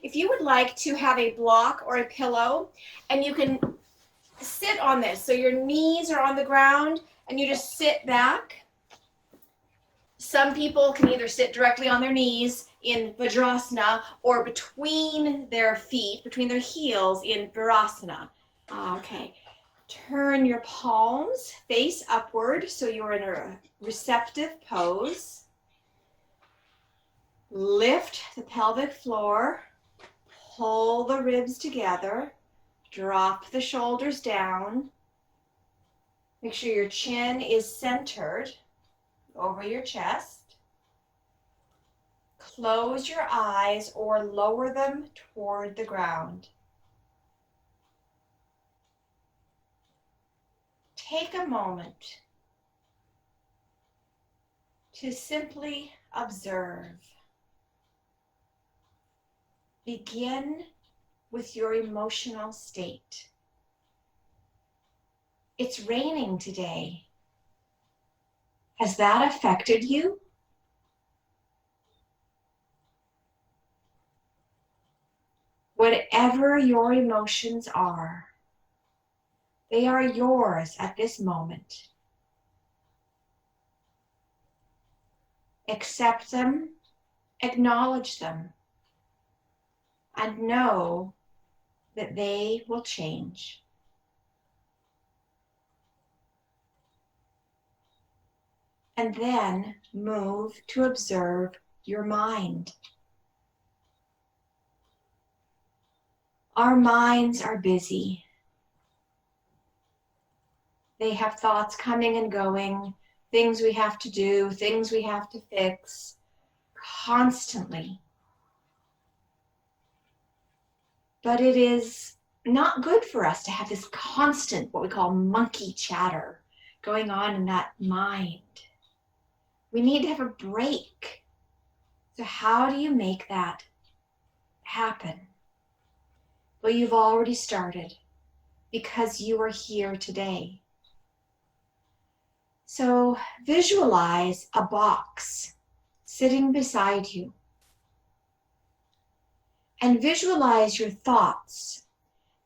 if you would like to have a block or a pillow, and you can sit on this. So your knees are on the ground and you just sit back. Some people can either sit directly on their knees in Vajrasana or between their feet, between their heels in Virasana. Okay. Turn your palms face upward so you're in a receptive pose. Lift the pelvic floor. Pull the ribs together. Drop the shoulders down. Make sure your chin is centered over your chest. Close your eyes or lower them toward the ground. Take a moment to simply observe. Begin with your emotional state. It's raining today. Has that affected you? Whatever your emotions are, they are yours at this moment. Accept them, acknowledge them, and know that they will change. And then move to observe your mind. Our minds are busy. They have thoughts coming and going, things we have to do, things we have to fix, constantly. But it is not good for us to have this constant, what we call monkey chatter, going on in that mind. We need to have a break. So how do you make that happen? Well, you've already started because you are here today. So visualize a box sitting beside you. And visualize your thoughts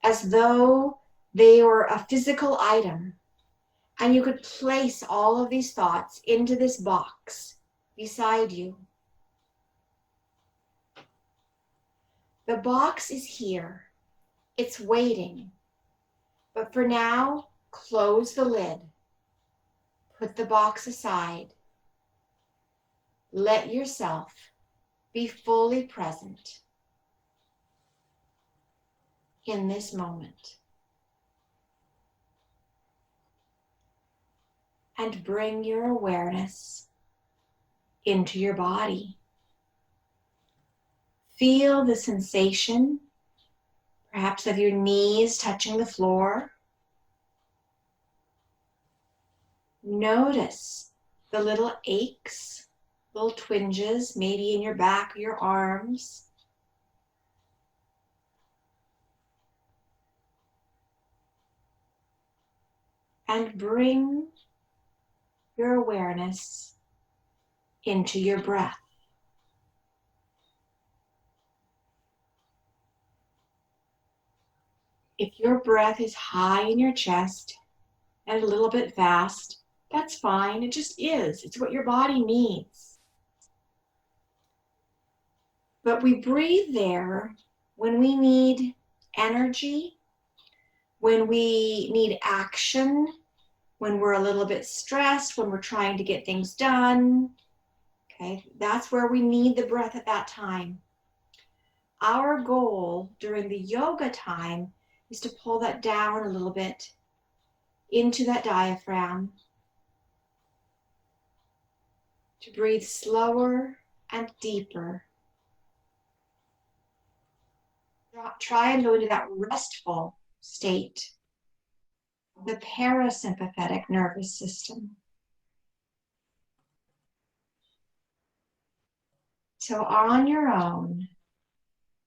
as though they were a physical item. And you could place all of these thoughts into this box beside you. The box is here. It's waiting. But for now, close the lid. Put the box aside. Let yourself be fully present in this moment. And bring your awareness into your body. Feel the sensation, perhaps of your knees touching the floor. Notice the little aches, little twinges, maybe in your back or your arms. And bring your awareness into your breath. If your breath is high in your chest and a little bit fast, that's fine. It just is. It's what your body needs. But we breathe there when we need energy, when we need action, when we're a little bit stressed, when we're trying to get things done. Okay, that's where we need the breath at that time. Our goal during the yoga time is to pull that down a little bit into that diaphragm, to breathe slower and deeper. Try and go into that restful state of the parasympathetic nervous system. So on your own,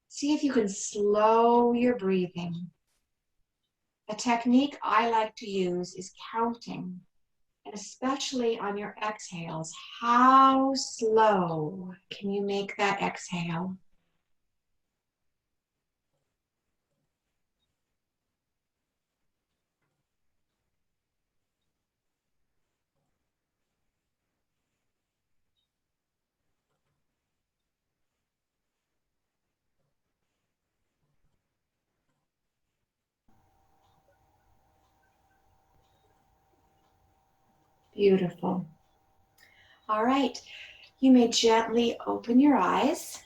see if you can slow your breathing. A technique I like to use is counting, and especially on your exhales. How slow can you make that exhale? Beautiful. All right, you may gently open your eyes,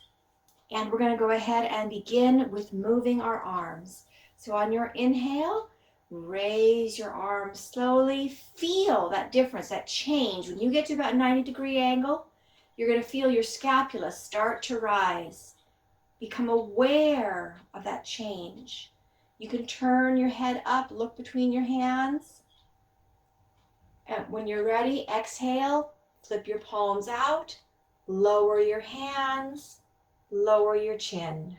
and we're going to go ahead and begin with moving our arms. So on your inhale, raise your arms slowly. Feel that difference, that change. When you get to about a 90-degree angle, you're going to feel your scapula start to rise. Become aware of that change. You can turn your head up, look between your hands. And when you're ready, exhale, flip your palms out, lower your hands, lower your chin.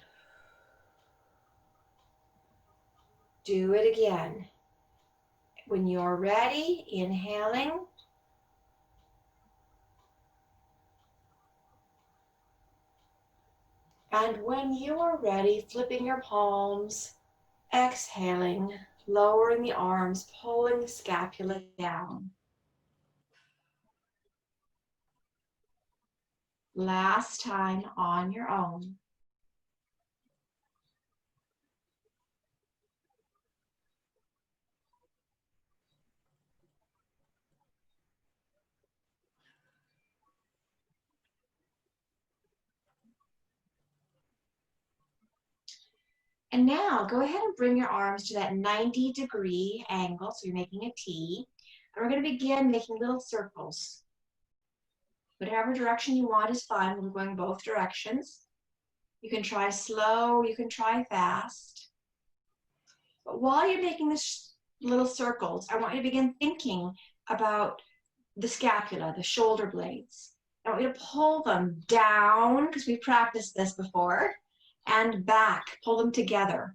Do it again. When you're ready, inhaling. And when you are ready, flipping your palms, exhaling, lowering the arms, pulling the scapula down. Last time on your own. And now go ahead and bring your arms to that 90-degree angle. So you're making a T. And we're going to begin making little circles. Whatever direction you want is fine. We're going both directions. You can try slow, you can try fast. But while you're making this little circles, I want you to begin thinking about the scapula, the shoulder blades. I want you to pull them down, because we practiced this before, and back. Pull them together.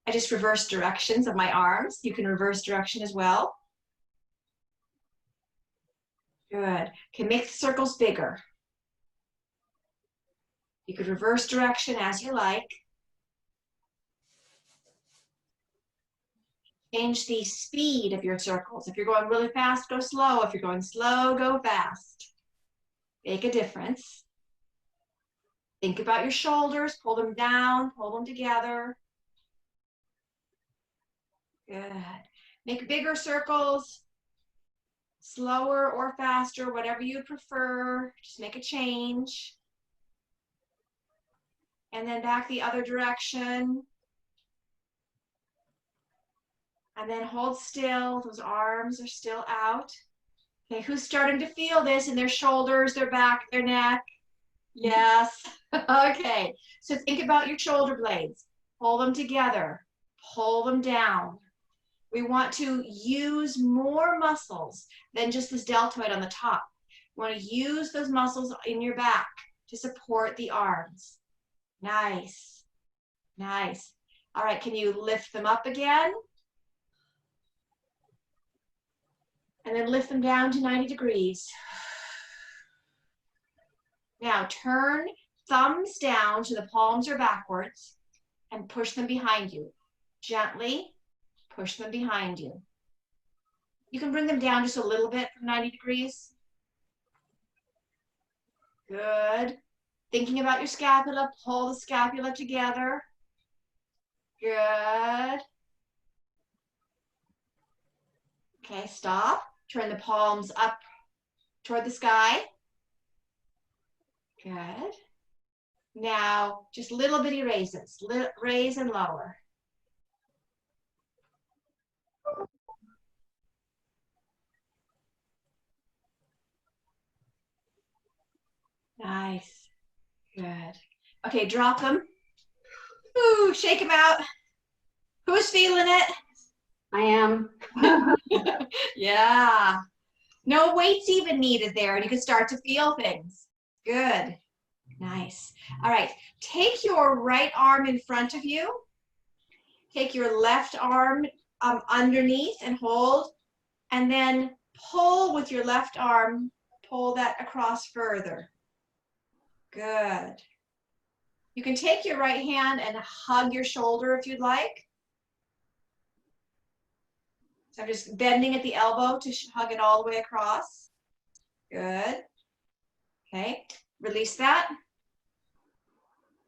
I just reversed directions of my arms. You can reverse direction as well. Good. Okay, make the circles bigger. You could reverse direction as you like. Change the speed of your circles. If you're going really fast, go slow. If you're going slow, go fast. Make a difference. Think about your shoulders. Pull them down, pull them together. Good. Make bigger circles, slower or faster, whatever you prefer. Just make a change. And then back the other direction. And then hold still. Those arms are still out. Okay, who's starting to feel this in their shoulders, their back, their neck? Yes. Okay, so think about your shoulder blades. Pull them together. Pull them down. We want to use more muscles than just this deltoid on the top. We want to use those muscles in your back to support the arms. Nice. Nice. All right, can you lift them up again? And then lift them down to 90 degrees. Now turn thumbs down so the palms are backwards and push them behind you. Gently push them behind you. You can bring them down just a little bit from 90 degrees. Good. Thinking about your scapula, pull the scapula together. Good. Okay, stop. Turn the palms up toward the sky. Good. Now, just little bitty raises. Raise and lower. Nice. Good. Okay, drop them. Ooh, shake them out. Who's feeling it? I am. Yeah. No weights even needed there, and you can start to feel things. Good. Nice. All right. Take your right arm in front of you. Take your left arm underneath and hold, and then pull with your left arm. Pull that across further. Good. You can take your right hand and hug your shoulder if you'd like. So I'm just bending at the elbow to hug it all the way across. Good. Okay, release that.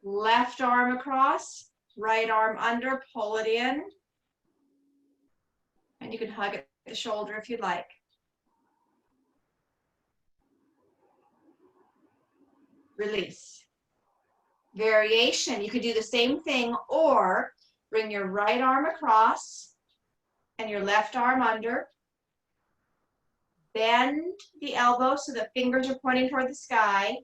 Left arm across, right arm under, pull it in. And you can hug at the shoulder if you'd like. release. Variation, you could do the same thing, or bring your right arm across and your left arm under. Bend the elbow so the fingers are pointing toward the sky,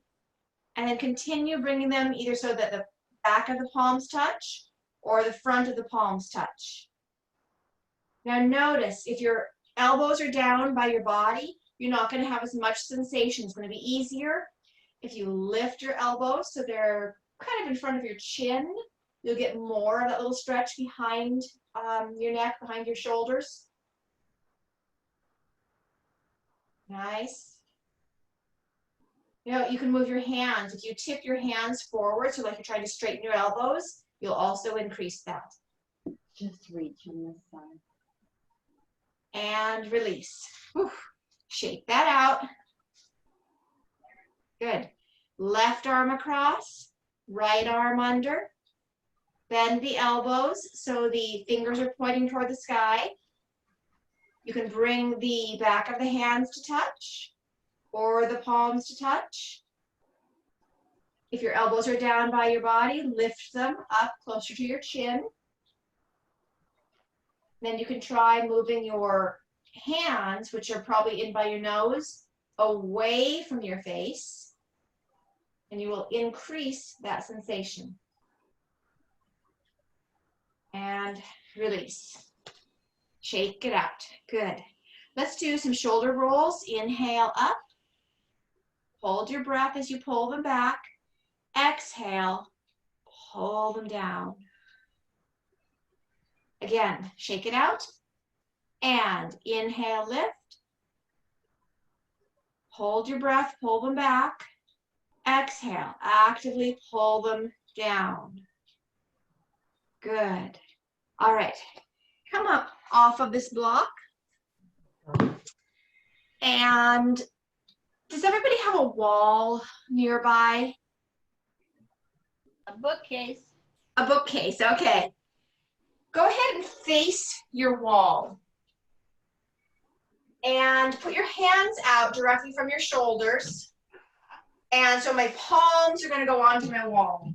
and then continue bringing them either so that the back of the palms touch or the front of the palms touch. Now notice, if your elbows are down by your body, you're not going to have as much sensation. It's going to be easier if you lift your elbows so they're kind of in front of your chin. You'll get more of that little stretch behind your neck, behind your shoulders. Nice. You know, you can move your hands. If you tip your hands forward, so like you're trying to straighten your elbows, you'll also increase that. Just reach on this side. And release. Whew. Shake that out. Good. Left arm across, right arm under. Bend the elbows so the fingers are pointing toward the sky. You can bring the back of the hands to touch or the palms to touch. If your elbows are down by your body, lift them up closer to your chin. Then you can try moving your hands, which are probably in by your nose, away from your face, and you will increase that sensation. And release. Shake it out. Good. Let's do some shoulder rolls. Inhale up. Hold your breath as you pull them back. Exhale. Pull them down. Again, shake it out. And inhale, lift. Hold your breath, pull them back. Exhale, actively pull them down. Good. All right. Come up off of this block. And does everybody have a wall nearby? A bookcase. A bookcase, okay. Go ahead and face your wall. And put your hands out directly from your shoulders. And so my palms are going to go onto my wall.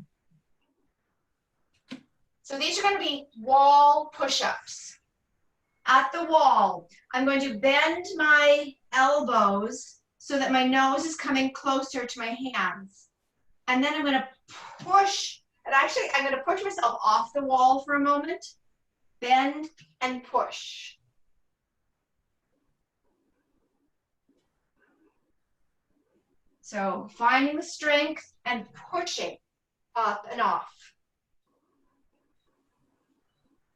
So these are going to be wall push-ups. At the wall, I'm going to bend my elbows so that my nose is coming closer to my hands. And then I'm going to push, and actually I'm going to push myself off the wall for a moment. Bend and push. So finding the strength and pushing up and off.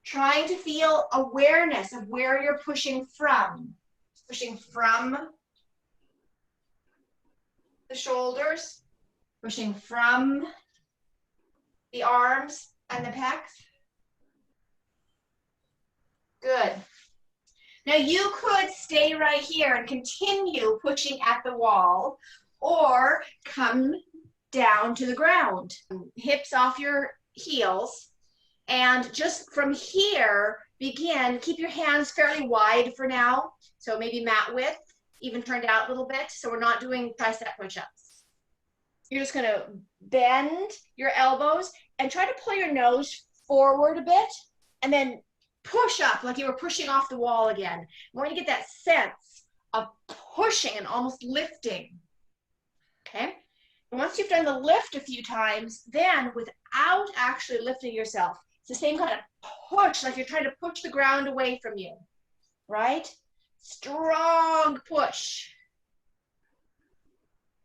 Trying to feel awareness of where you're pushing from. Pushing from the shoulders, pushing from the arms and the pecs. Good. Now you could stay right here and continue pushing at the wall, or come down to the ground. Hips off your heels. And just from here, begin, keep your hands fairly wide for now. So maybe mat width, even turned out a little bit. So we're not doing tricep push-ups. You're just gonna bend your elbows and try to pull your nose forward a bit and then push up like you were pushing off the wall again. We're gonna get that sense of pushing and almost lifting. Okay? And once you've done the lift a few times, then without actually lifting yourself, it's the same kind of push, like you're trying to push the ground away from you, right? Strong push.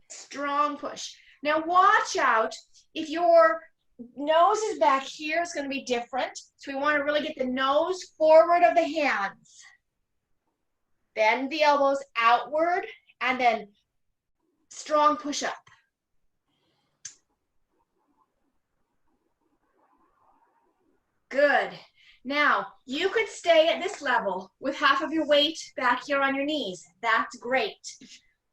Strong push. Now watch out, if your nose is back here, it's going to be different. So we want to really get the nose forward of the hands. Bend the elbows outward and then strong push up. Good. Now, you could stay at this level with half of your weight back here on your knees. That's great.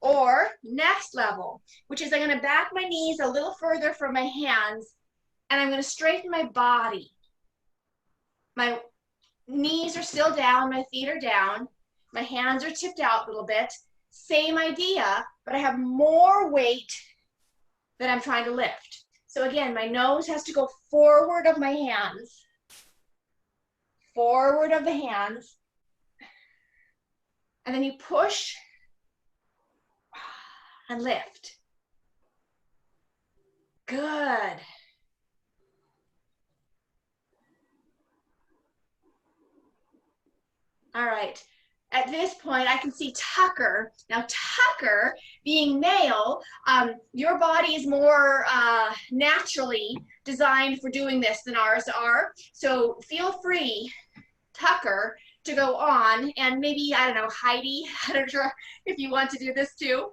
Or next level, which is I'm going to back my knees a little further from my hands, and I'm going to straighten my body. My knees are still down, my feet are down, my hands are tipped out a little bit. Same idea, but I have more weight that I'm trying to lift. So again, my nose has to go forward of my hands, forward of the hands, and then you push and lift. Good. All right. At this point, I can see Tucker. Now, Tucker, being male, your body is more naturally designed for doing this than ours are. So feel free, Tucker, to go on, and maybe, I don't know, Heidi, I don't know if you want to do this too,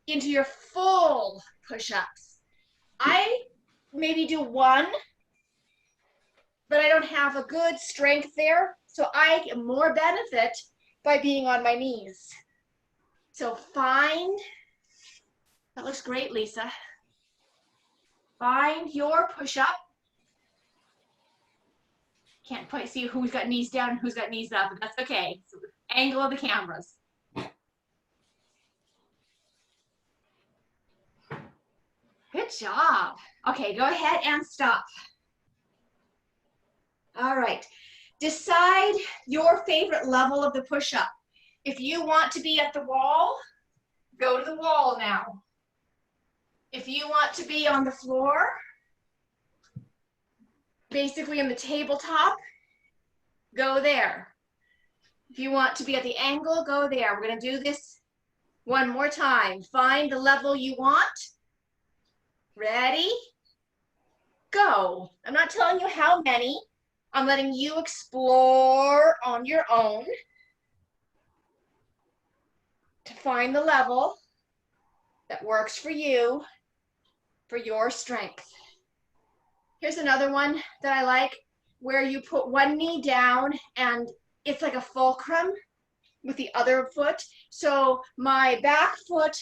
into your full push-ups. I maybe do one, but I don't have a good strength there, so I get more benefit by being on my knees. So find, that looks great, Lisa. Find your push-up. Can't quite see who's got knees down and who's got knees up, but that's okay. So angle of the cameras. Good job. Okay, go ahead and stop. All right. Decide your favorite level of the push-up. If you want to be at the wall, go to the wall now. If you want to be on the floor, basically in the tabletop, go there. If you want to be at the angle, go there. We're going to do this one more time. Find the level you want. Ready? Go. I'm not telling you how many. I'm letting you explore on your own to find the level that works for you, for your strength. Here's another one that I like, where you put one knee down and it's like a fulcrum with the other foot. So my back foot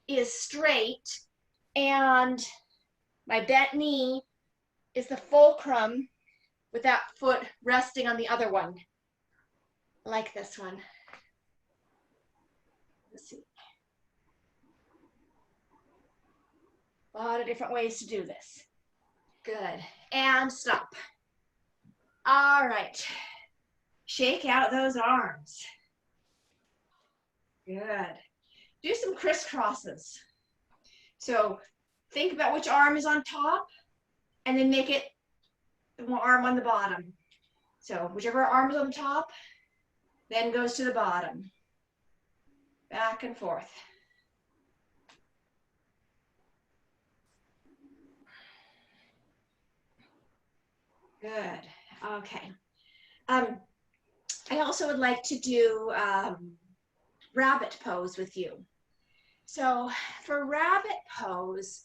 is straight and my bent knee is the fulcrum with that foot resting on the other one. I like this one. Let's see. A lot of different ways to do this. Good. And stop. All right. Shake out those arms. Good. Do some crisscrosses. So think about which arm is on top and then make it the arm on the bottom. So whichever arm is on the top, then goes to the bottom. Back and forth. Good. Okay. I also would like to do rabbit pose with you. So for rabbit pose,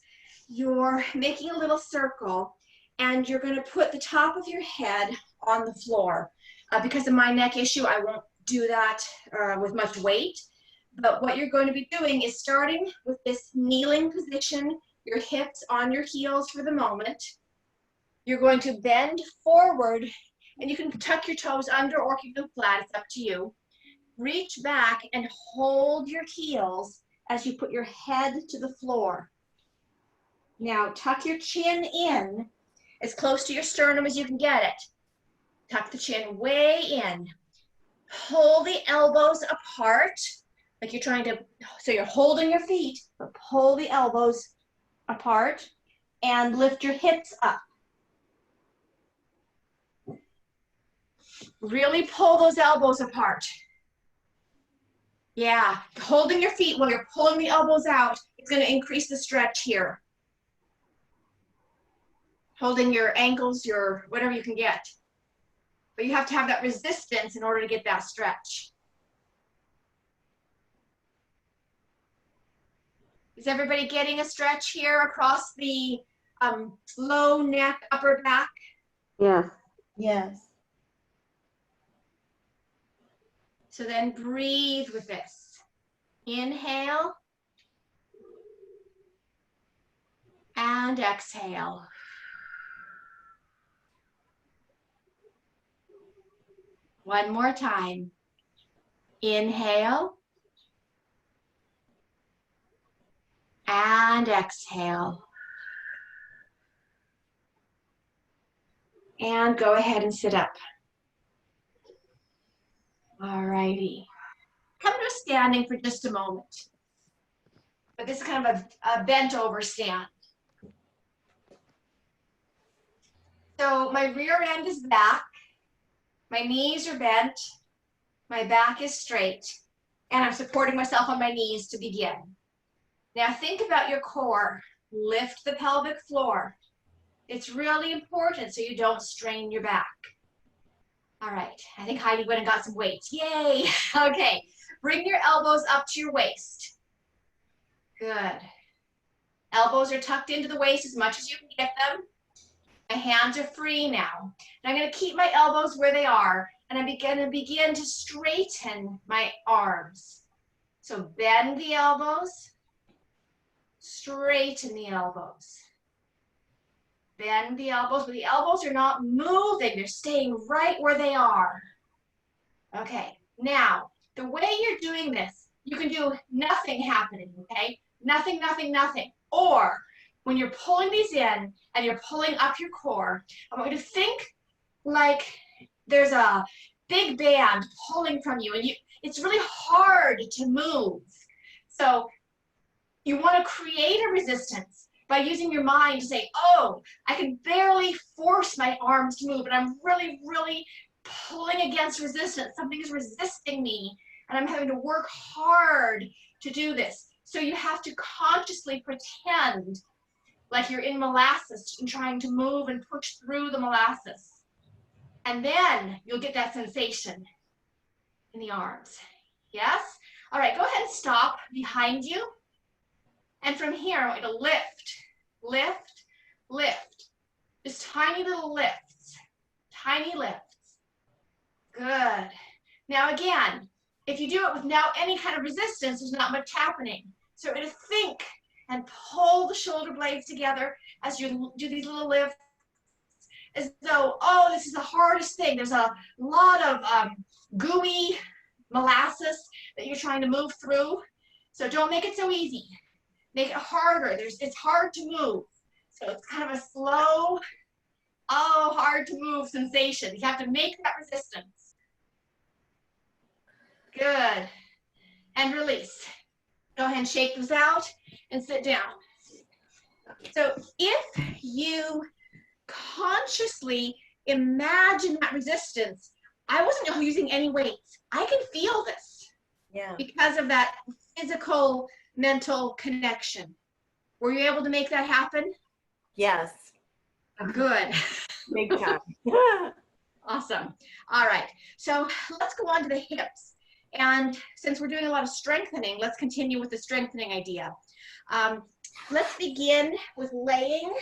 you're making a little circle and you're going to put the top of your head on the floor. Because of my neck issue, I won't do that with much weight. But what you're going to be doing is starting with this kneeling position, your hips on your heels for the moment. You're going to bend forward, and you can tuck your toes under or keep them flat, it's up to you. Reach back and hold your heels as you put your head to the floor. Now tuck your chin in as close to your sternum as you can get it. Tuck the chin way in. Pull the elbows apart, like you're trying to, so you're holding your feet, but pull the elbows apart and lift your hips up. Really pull those elbows apart. Yeah, holding your feet while you're pulling the elbows out is going to increase the stretch here. Holding your ankles, your whatever you can get. But you have to have that resistance in order to get that stretch. Is everybody getting a stretch here across the low neck, upper back? Yes. Yes. So then breathe with this. Inhale and exhale. One more time. Inhale And exhale. And go ahead and sit up. All righty. Come to a standing for just a moment. But this is kind of a bent over stand. So my rear end is back. My knees are bent. My back is straight. And I'm supporting myself on my knees to begin. Now think about your core. Lift the pelvic floor. It's really important so you don't strain your back. All right, I think Heidi went and got some weights. Yay! Okay, bring your elbows up to your waist. Good. Elbows are tucked into the waist as much as you can get them. My hands are free now. And I'm going to keep my elbows where they are, and I'm going to begin to straighten my arms. So bend the elbows, straighten the elbows. Bend the elbows, but the elbows are not moving. They're staying right where they are. Okay, now, the way you're doing this, you can do nothing happening, okay? Nothing, nothing, nothing. Or when you're pulling these in and you're pulling up your core, I want you to think like there's a big band pulling from you, and it's really hard to move. So you want to create a resistance by using your mind to say, oh, I can barely force my arms to move, and I'm really, really pulling against resistance. Something is resisting me, and I'm having to work hard to do this. So you have to consciously pretend like you're in molasses and trying to move and push through the molasses. And then you'll get that sensation in the arms. Yes? All right, go ahead and stop behind you. And from here, I want you to lift, lift, lift. Just tiny little lifts, tiny lifts. Good. Now again, if you do it with now any kind of resistance, there's not much happening. So we're going to think and pull the shoulder blades together as you do these little lifts, as though, oh, this is the hardest thing. There's a lot of gooey molasses that you're trying to move through. So don't make it so easy. Make it harder. It's hard to move. So it's kind of a slow, oh, hard to move sensation. You have to make that resistance. Good. And release. Go ahead and shake those out and sit down. So if you consciously imagine that resistance, I wasn't using any weights. I can feel this. Yeah. Because of that physical, mental connection. Were you able to make that happen? Yes. Good. Big time. Awesome. All right. So let's go on to the hips. And since we're doing a lot of strengthening, let's continue with the strengthening idea. Let's begin with laying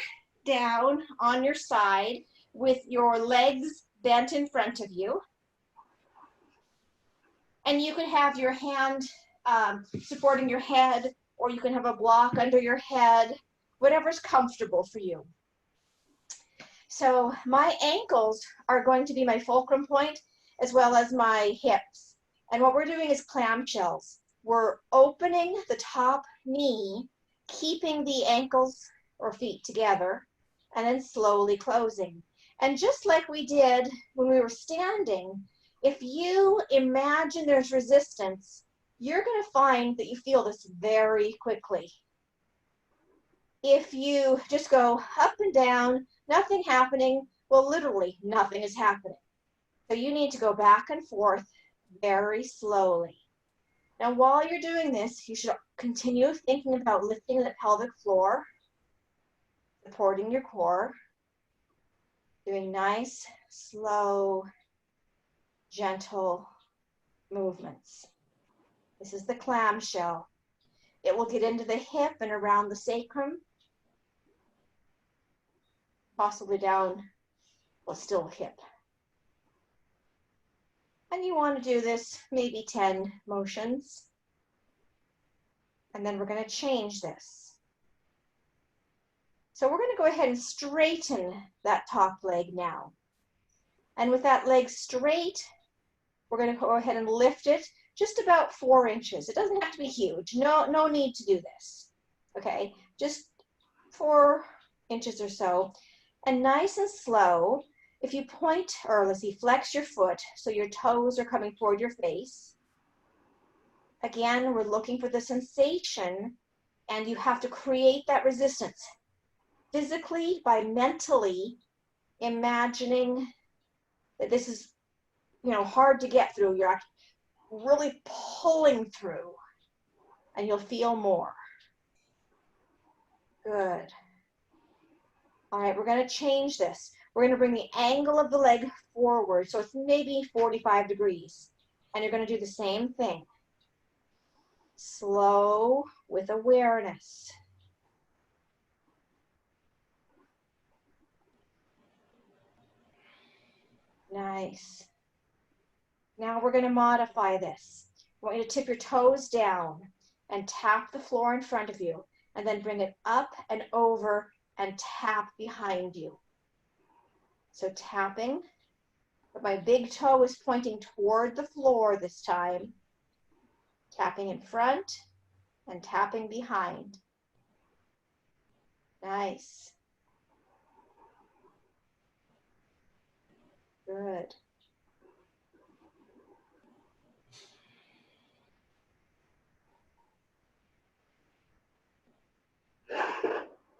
down on your side with your legs bent in front of you. And you can have your hand supporting your head, or you can have a block under your head, whatever's comfortable for you. So my ankles are going to be my fulcrum point as well as my hips. And what we're doing is clamshells. We're opening the top knee, keeping the ankles or feet together, and then slowly closing. And just like we did when we were standing, if you imagine there's resistance, you're going to find that you feel this very quickly. If you just go up and down, nothing happening, well, literally nothing is happening. So you need to go back and forth very slowly. Now, while you're doing this, you should continue thinking about lifting the pelvic floor, supporting your core, doing nice, slow, gentle movements. This is the clamshell. It will get into the hip and around the sacrum, possibly down, well, still hip. And you want to do this maybe 10 motions. And then we're going to change this. So we're going to go ahead and straighten that top leg now. And with that leg straight, we're going to go ahead and lift it just about 4 inches. It doesn't have to be huge. No need to do this. okay? Just 4 inches or so. And nice and slow, if you point, or let's see, flex your foot so your toes are coming toward your face. Again, we're looking for the sensation, and you have to create that resistance physically by mentally imagining that this is, hard to get through. You're really pulling through, and you'll feel more. Good. All right, we're going to change this. We're going to bring the angle of the leg forward, so it's maybe 45 degrees. And you're going to do the same thing. Slow with awareness. Nice. Now we're going to modify this. I want you to tip your toes down and tap the floor in front of you, and then bring it up and over and tap behind you. So tapping, but my big toe is pointing toward the floor this time. Tapping in front and tapping behind. Nice. Good.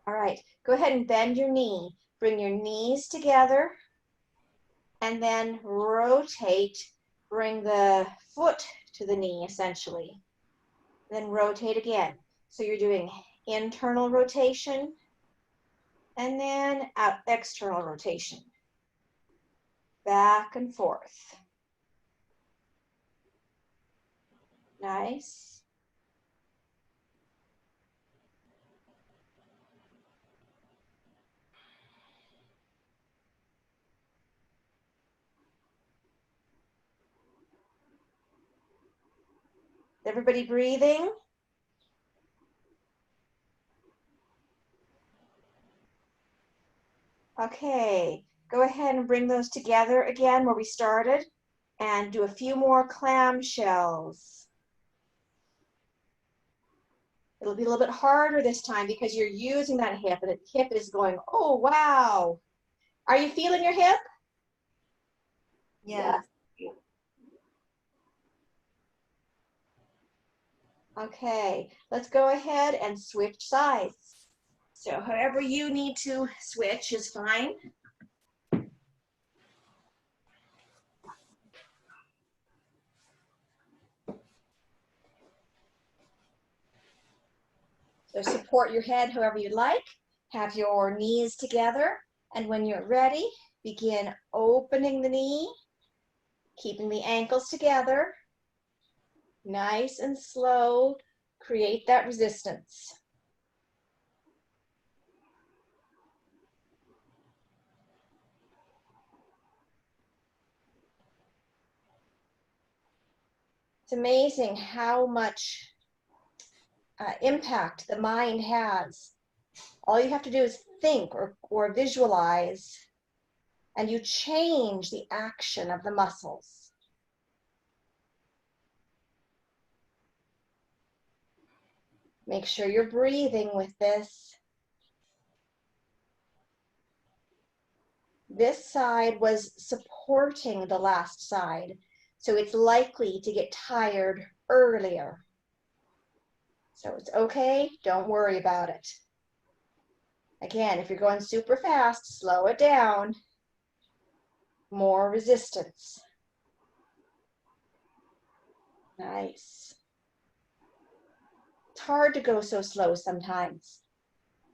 All right, go ahead and bend your knee. Bring your knees together and then rotate. Bring the foot to the knee, essentially. Then rotate again. So you're doing internal rotation and then external rotation. Back and forth. Nice. Everybody breathing? Okay, go ahead and bring those together again where we started and do a few more clamshells. It'll be a little bit harder this time because you're using that hip and the hip is going, oh, wow. Are you feeling your hip? Yes. Okay, let's go ahead and switch sides. So however you need to switch is fine. So support your head however you like. Have your knees together. And when you're ready, begin opening the knee, keeping the ankles together. Nice and slow. Create that resistance. It's amazing how much impact the mind has. All you have to do is think or visualize, and you change the action of the muscles. Make sure you're breathing with this. This side was supporting the last side, so it's likely to get tired earlier. So it's okay, don't worry about it. Again, if you're going super fast, slow it down. More resistance. Nice. It's hard to go so slow sometimes,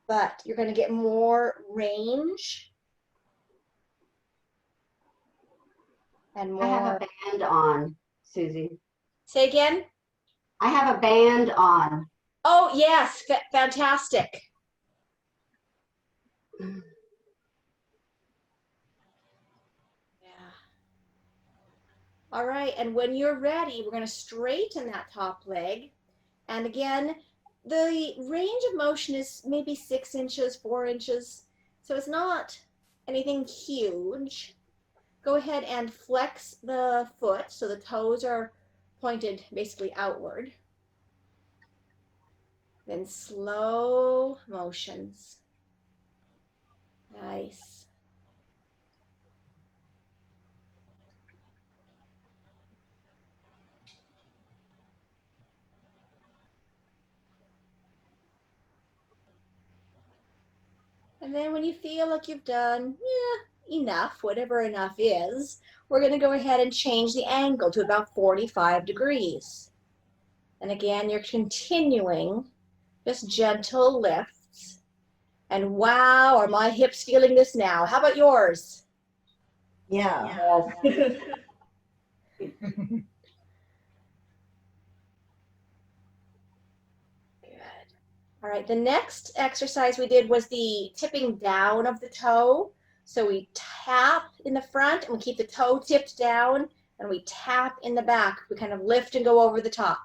but you're going to get more range and more. I have a band on, Susie. Say again? I have a band on. Oh, yes, fantastic. Yeah. All right, and when you're ready, we're going to straighten that top leg. And again, the range of motion is maybe 6 inches, 4 inches. So it's not anything huge. Go ahead and flex the foot so the toes are pointed basically outward. Then slow motions. Nice. And then when you feel like you've done enough, whatever enough is, we're going to go ahead and change the angle to about 45 degrees. And again, you're continuing just gentle lifts. And wow, are my hips feeling this now? How about yours? Yeah. Yes. Good. All right, the next exercise we did was the tipping down of the toe. So we tap in the front and we keep the toe tipped down, and we tap in the back. We kind of lift and go over the top.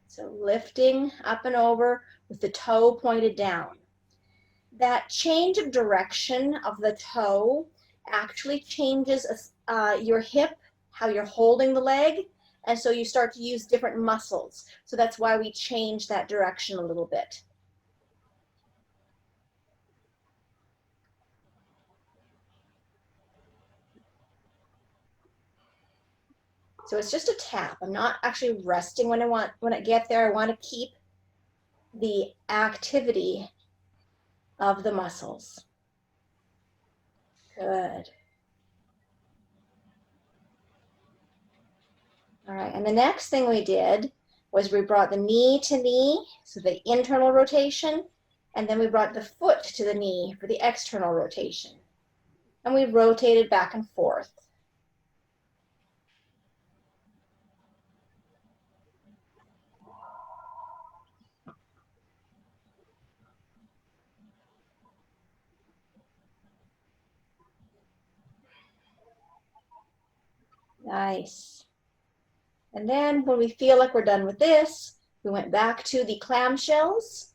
So lifting up and over with the toe pointed down. That change of direction of the toe actually changes your hip, how you're holding the leg, and so you start to use different muscles. So that's why we change that direction a little bit. So it's just a tap. I'm not actually resting when I get there. I want to keep the activity of the muscles. Good. All right, and the next thing we did was we brought the knee to knee, so the internal rotation, and then we brought the foot to the knee for the external rotation. And we rotated back and forth. Nice. And then when we feel like we're done with this, we went back to the clamshells,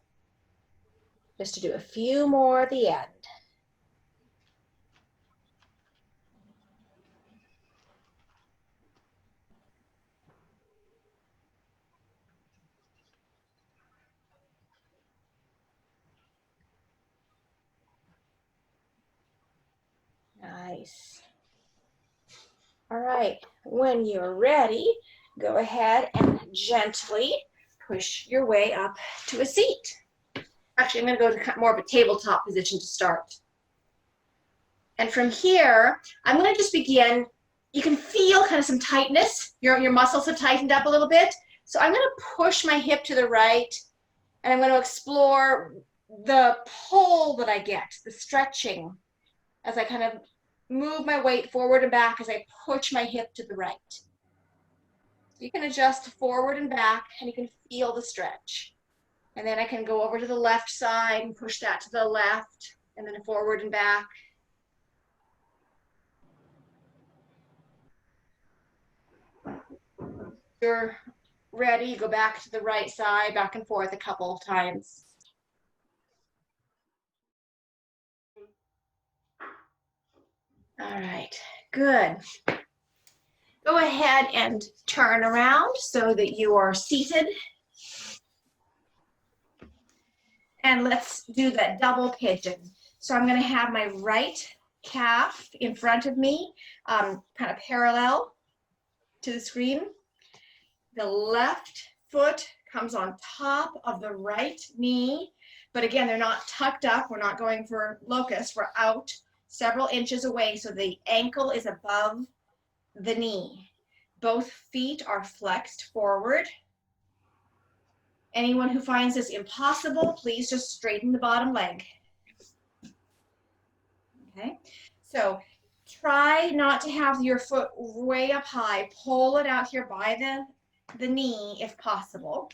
just to do a few more at the end. Nice. All right, when you're ready, go ahead and gently push your way up to a seat. Actually, I'm going to go to more of a tabletop position to start. And from here, I'm going to just begin. You can feel kind of some tightness. Your muscles have tightened up a little bit. So I'm going to push my hip to the right, and I'm going to explore the pull that I get, the stretching, as I kind of move my weight forward and back as I push my hip to the right. You can adjust forward and back, and you can feel the stretch. And then I can go over to the left side and push that to the left, and then forward and back. You're ready, you go back to the right side, back and forth a couple of times. All right, good. Go ahead and turn around so that you are seated. And let's do that double pigeon. So I'm going to have my right calf in front of me, kind of parallel to the screen. The left foot comes on top of the right knee, but again, they're not tucked up. We're not going for locust. We're out several inches away, so the ankle is above the knee. Both feet are flexed forward. Anyone who finds this impossible, please just straighten the bottom leg. Okay, so try not to have your foot way up high. Pull it out here by the knee if possible.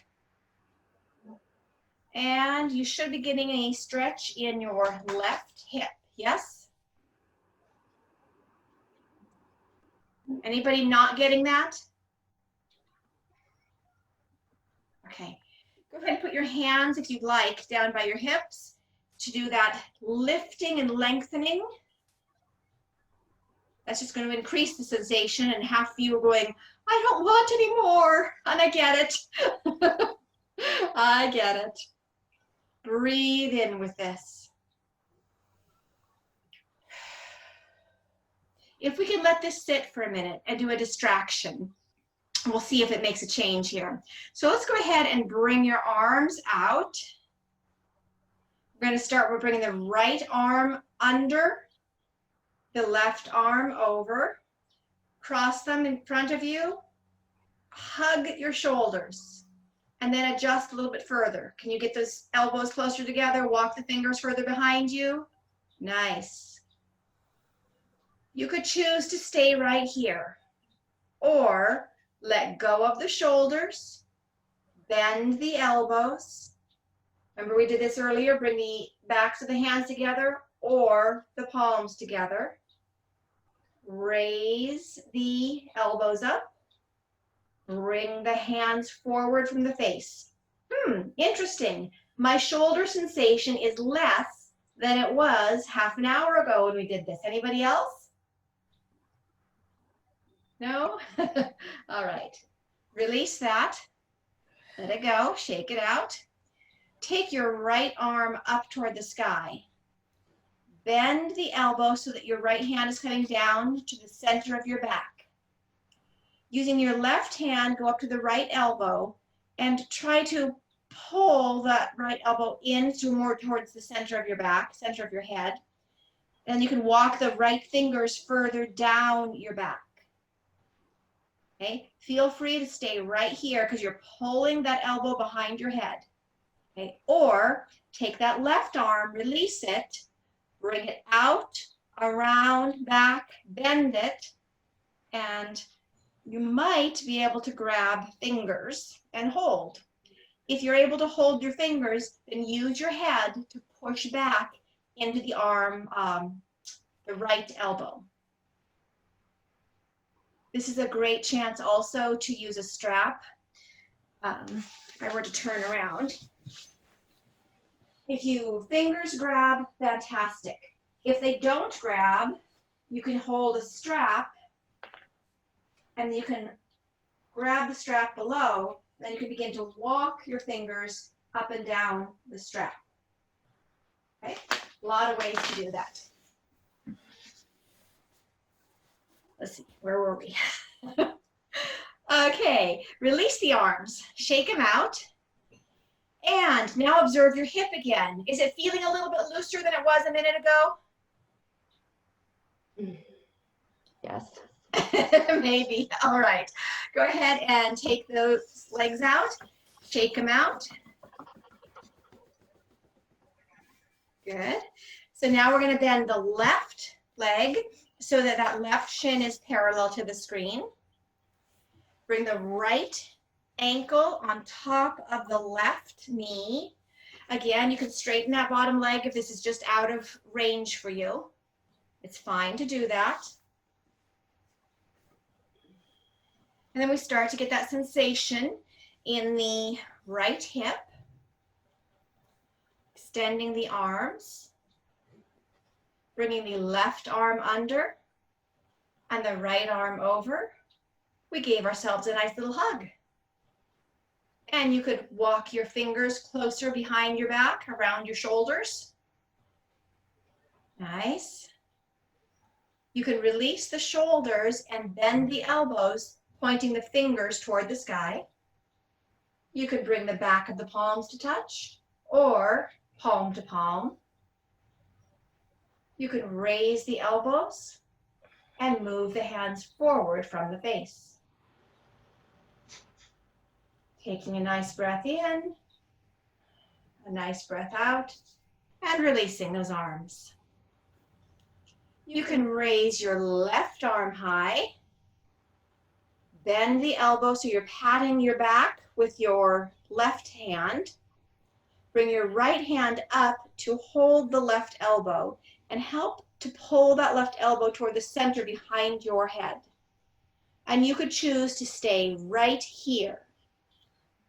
And you should be getting a stretch in your left hip. Yes? Anybody not getting that? Okay. Go ahead and put your hands, if you'd like, down by your hips to do that lifting and lengthening. That's just going to increase the sensation, and half of you are going, I don't want any more, and I get it. I get it. Breathe in with this. If we can let this sit for a minute and do a distraction, we'll see if it makes a change here. So let's go ahead and bring your arms out. We're going to start with bringing the right arm under, the left arm over, cross them in front of you, hug your shoulders, and then adjust a little bit further. Can you get those elbows closer together? Walk the fingers further behind you. Nice. You could choose to stay right here, or let go of the shoulders, bend the elbows. Remember we did this earlier, bring the backs of the hands together or the palms together. Raise the elbows up. Bring the hands forward from the face. Interesting. My shoulder sensation is less than it was half an hour ago when we did this. Anybody else? No? All right. Release that. Let it go. Shake it out. Take your right arm up toward the sky. Bend the elbow so that your right hand is coming down to the center of your back. Using your left hand, go up to the right elbow and try to pull that right elbow in more towards the center of your back, center of your head. And you can walk the right fingers further down your back. Okay, feel free to stay right here because you're pulling that elbow behind your head. Okay, or take that left arm, release it, bring it out, around, back, bend it, and you might be able to grab fingers and hold. If you're able to hold your fingers, then use your head to push back into the arm, the right elbow. This is a great chance also to use a strap. If I were to turn around. If you fingers grab, fantastic. If they don't grab, you can hold a strap and you can grab the strap below, then you can begin to walk your fingers up and down the strap. Okay, a lot of ways to do that. Let's see, where were we? Okay, release the arms, shake them out. And now observe your hip again. Is it feeling a little bit looser than it was a minute ago? Yes. Maybe. All right. Go ahead and take those legs out. Shake them out. Good. So now we're going to bend the left leg so that that left shin is parallel to the screen. Bring the right ankle on top of the left knee. Again, you can straighten that bottom leg if this is just out of range for you. It's fine to do that. And then we start to get that sensation in the right hip. Extending the arms. Bringing the left arm under and the right arm over. We gave ourselves a nice little hug. And you could walk your fingers closer behind your back, around your shoulders. Nice. You can release the shoulders and bend the elbows, pointing the fingers toward the sky. You could bring the back of the palms to touch, or palm to palm. You can raise the elbows and move the hands forward from the face. Taking a nice breath in, a nice breath out, and releasing those arms. You can raise your left arm high, bend the elbow so you're patting your back with your left hand. Bring your right hand up to hold the left elbow and help to pull that left elbow toward the center behind your head. And you could choose to stay right here.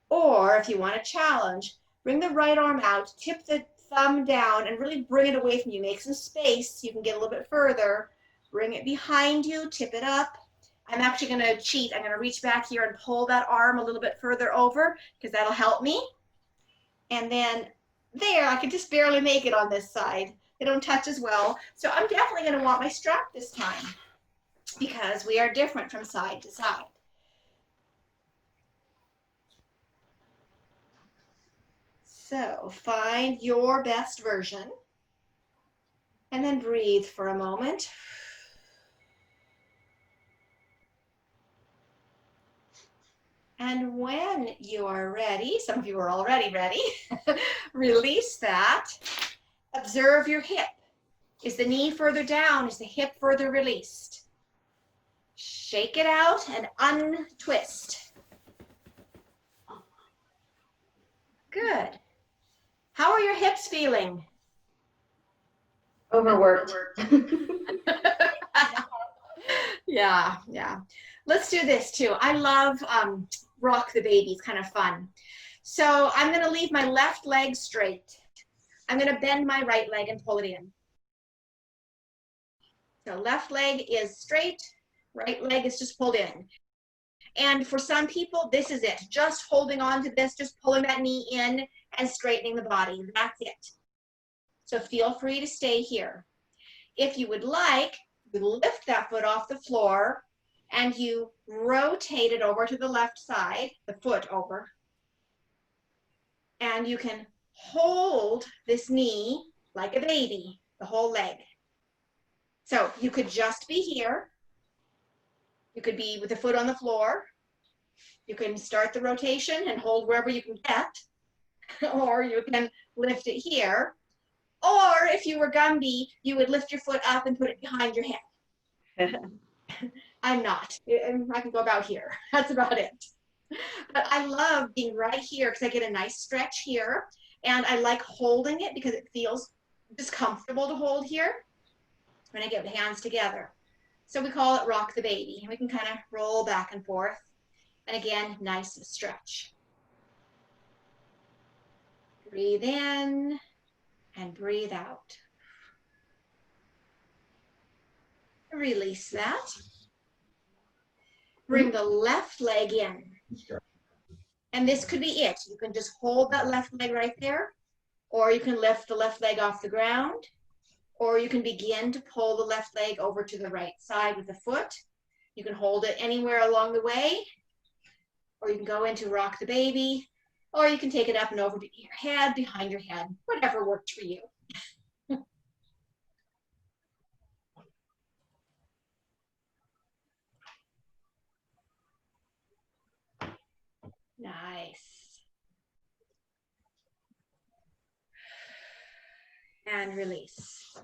Or if you want a challenge, bring the right arm out, tip the thumb down, and really bring it away from you. Make some space so you can get a little bit further. Bring it behind you, tip it up. I'm actually going to cheat. I'm going to reach back here and pull that arm a little bit further over because that'll help me. And then there, I could just barely make it on this side. They don't touch as well. So I'm definitely going to want my strap this time because we are different from side to side. So find your best version and then breathe for a moment. And when you are ready, some of you are already ready, release that. Observe your hip. Is the knee further down? Is the hip further released? Shake it out and untwist. Good. How are your hips feeling? Overworked. Yeah. Let's do this too. I love rock the baby. It's kind of fun. So I'm going to leave my left leg straight. I'm going to bend my right leg and pull it in. So left leg is straight, right leg is just pulled in. And for some people, this is it. Just holding on to this, just pulling that knee in and straightening the body. That's it. So feel free to stay here. If you would like, you lift that foot off the floor and you rotate it over to the left side, the foot over. And you can hold this knee like a baby, the whole leg. So you could just be here. You could be with the foot on the floor. You can start the rotation and hold wherever you can get, or you can lift it here. Or if you were Gumby, you would lift your foot up and put it behind your head. I'm not. I can go about here. That's about it. But I love being right here because I get a nice stretch here. And I like holding it because it feels just comfortable to hold here when I get the hands together. So we call it rock the baby. And we can kind of roll back and forth. And again, nice stretch. Breathe in and breathe out. Release that. Bring the left leg in. And this could be it. You can just hold that left leg right there, or you can lift the left leg off the ground, or you can begin to pull the left leg over to the right side with the foot. You can hold it anywhere along the way, or you can go into rock the baby, or you can take it up and over to your head, behind your head, whatever works for you. Nice. And release.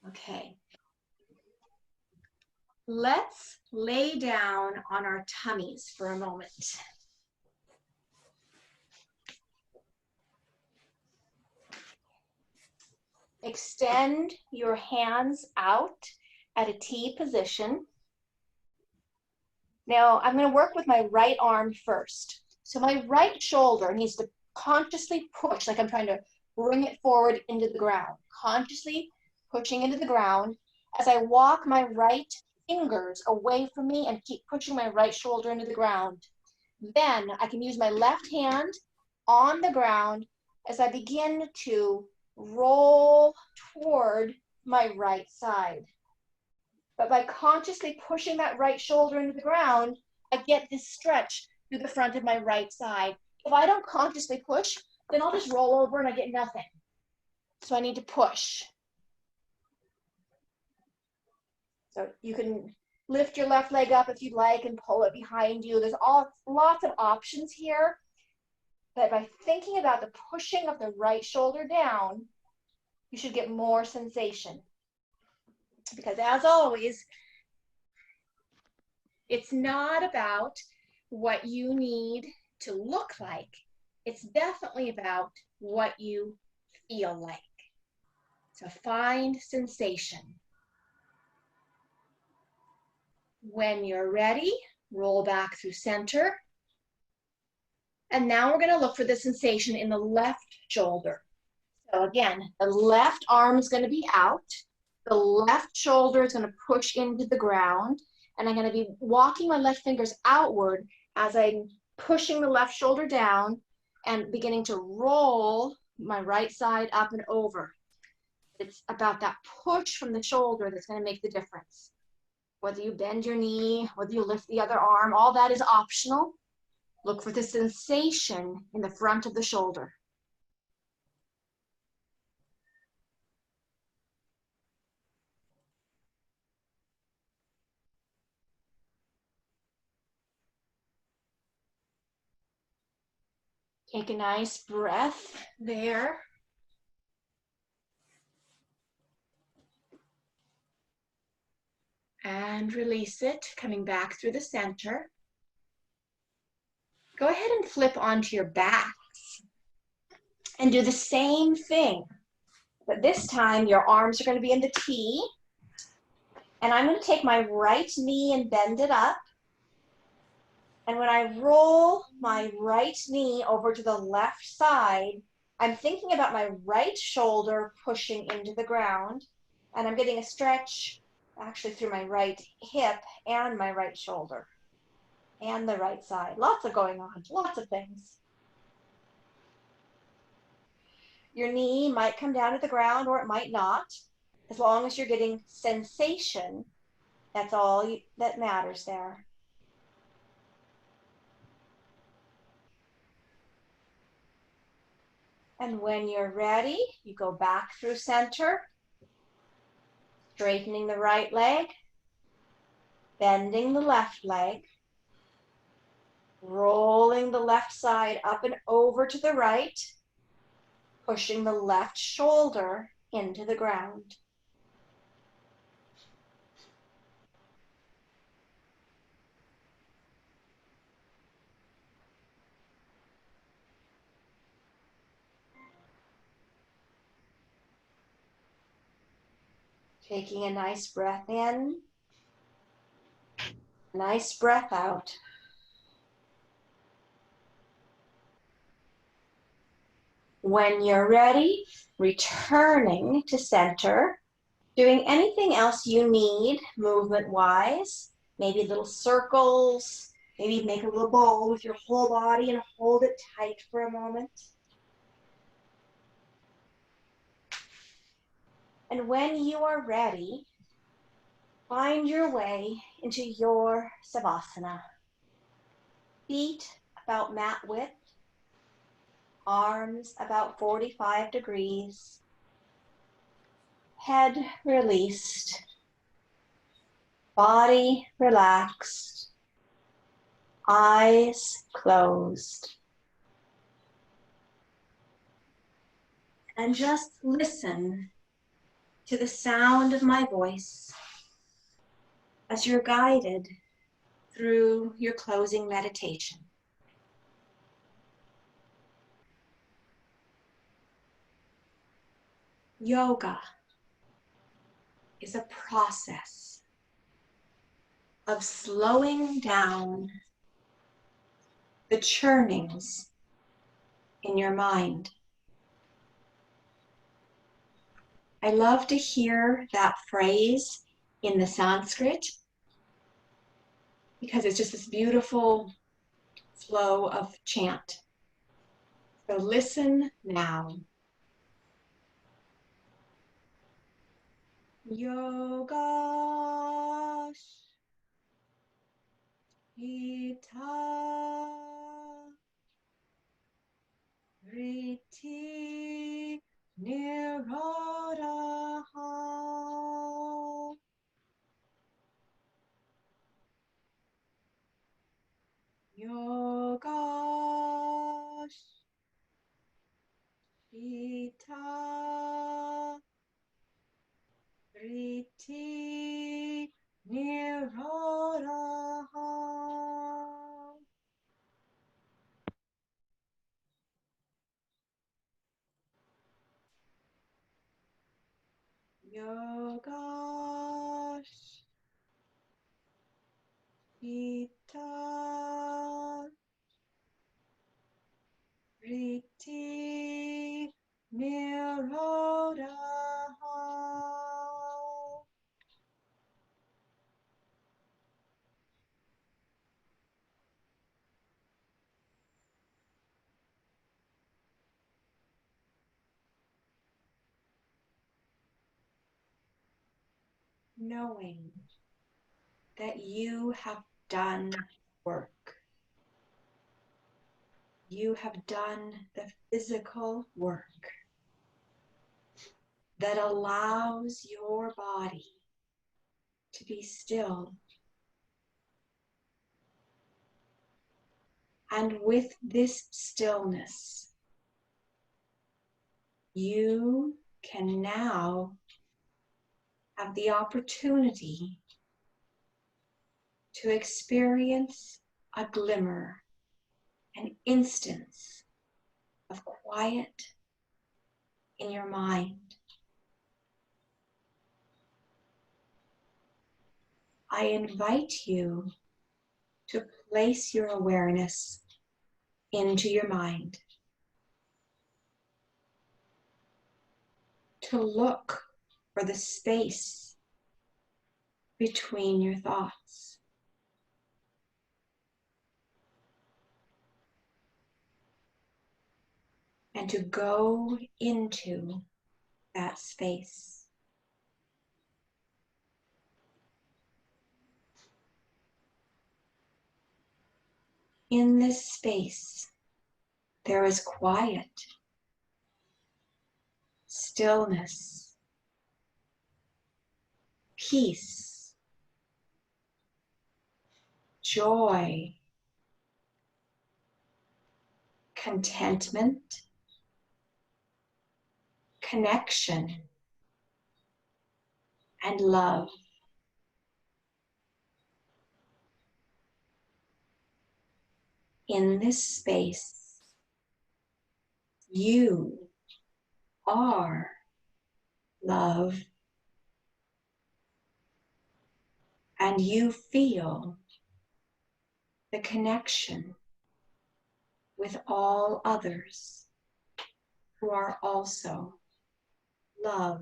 Okay. Let's lay down on our tummies for a moment. Extend your hands out at a T position. Now I'm going to work with my right arm first. So my right shoulder needs to consciously push, like I'm trying to bring it forward into the ground. Consciously pushing into the ground as I walk my right fingers away from me and keep pushing my right shoulder into the ground. Then I can use my left hand on the ground as I begin to roll toward my right side. But by consciously pushing that right shoulder into the ground, I get this stretch through the front of my right side. If I don't consciously push, then I'll just roll over and I get nothing. So I need to push. So you can lift your left leg up if you'd like and pull it behind you. There's lots of options here. But by thinking about the pushing of the right shoulder down, you should get more sensation. Because as always, it's not about what you need to look like. It's definitely about what you feel like. So find sensation. When you're ready, roll back through center. And now we're going to look for the sensation in the left shoulder. So again, the left arm is going to be out. The left shoulder is going to push into the ground. And I'm going to be walking my left fingers outward as I'm pushing the left shoulder down. and beginning to roll my right side up and over. It's about that push from the shoulder that's going to make the difference. Whether you bend your knee, whether you lift the other arm, all that is optional. Look for the sensation in the front of the shoulder. Take a nice breath there. And release it, coming back through the center. Go ahead and flip onto your backs and do the same thing. But this time your arms are going to be in the T. And I'm going to take my right knee and bend it up. And when I roll my right knee over to the left side, I'm thinking about my right shoulder pushing into the ground. And I'm getting a stretch actually through my right hip and my right shoulder and the right side. Lots of going on, lots of things. Your knee might come down to the ground or it might not. As long as you're getting sensation, that's all that matters there. And when you're ready, you go back through center, straightening the right leg, bending the left leg, rolling the left side up and over to the right, pushing the left shoulder into the ground. Taking a nice breath in, nice breath out. When you're ready, returning to center, doing anything else you need movement-wise, maybe little circles, maybe make a little ball with your whole body and hold it tight for a moment. And when you are ready, find your way into your Savasana. Feet about mat width, arms about 45 degrees, head released, body relaxed, eyes closed. And just listen to the sound of my voice as you're guided through your closing meditation. Yoga is a process of slowing down the churnings in your mind. I love to hear that phrase in the Sanskrit because it's just this beautiful flow of chant. So listen now. Yoga Ita Riti Nirodha Yoga Ita Riti Nirodha. Yoga Ita Riti Nirodha. knowing that you have done work. You have done the physical work that allows your body to be still. And with this stillness, you can now have the opportunity to experience a glimmer, an instance of quiet in your mind. I invite you to place your awareness into your mind, to look for the space between your thoughts. And to go into that space. In this space, there is quiet, stillness, peace, joy, contentment, connection, and love. In this space, you are love, and you feel the connection with all others who are also love.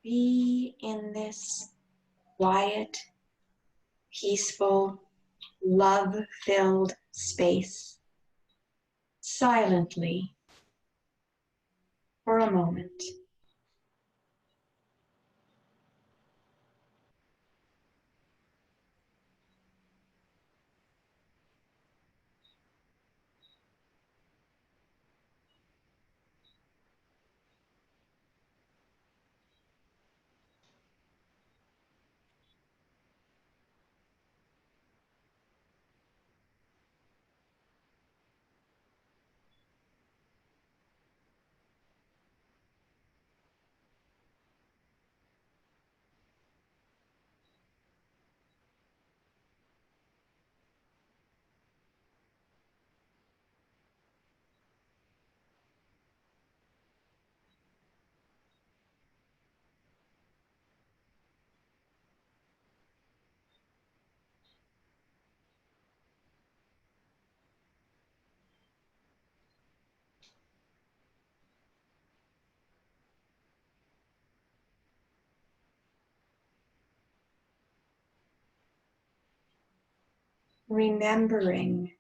Be in this quiet, peaceful, love-filled space silently for a moment. Remembering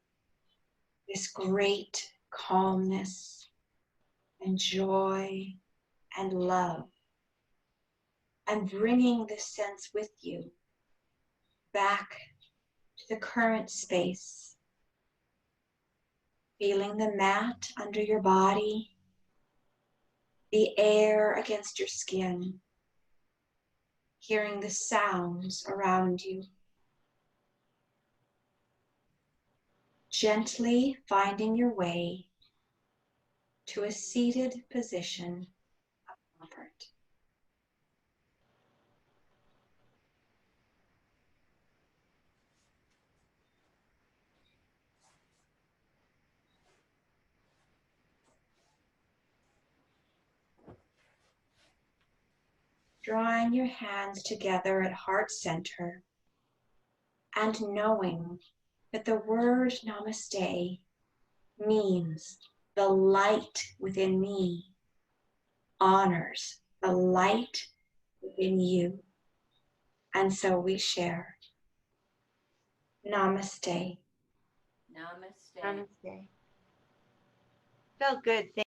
this great calmness and joy and love, and bringing this sense with you back to the current space, feeling the mat under your body, the air against your skin, hearing the sounds around you. Gently finding your way to a seated position of comfort. Drawing your hands together at heart center and knowing that the word namaste means the light within me honors the light within you. And so we share. Namaste. Namaste. Namaste. felt good.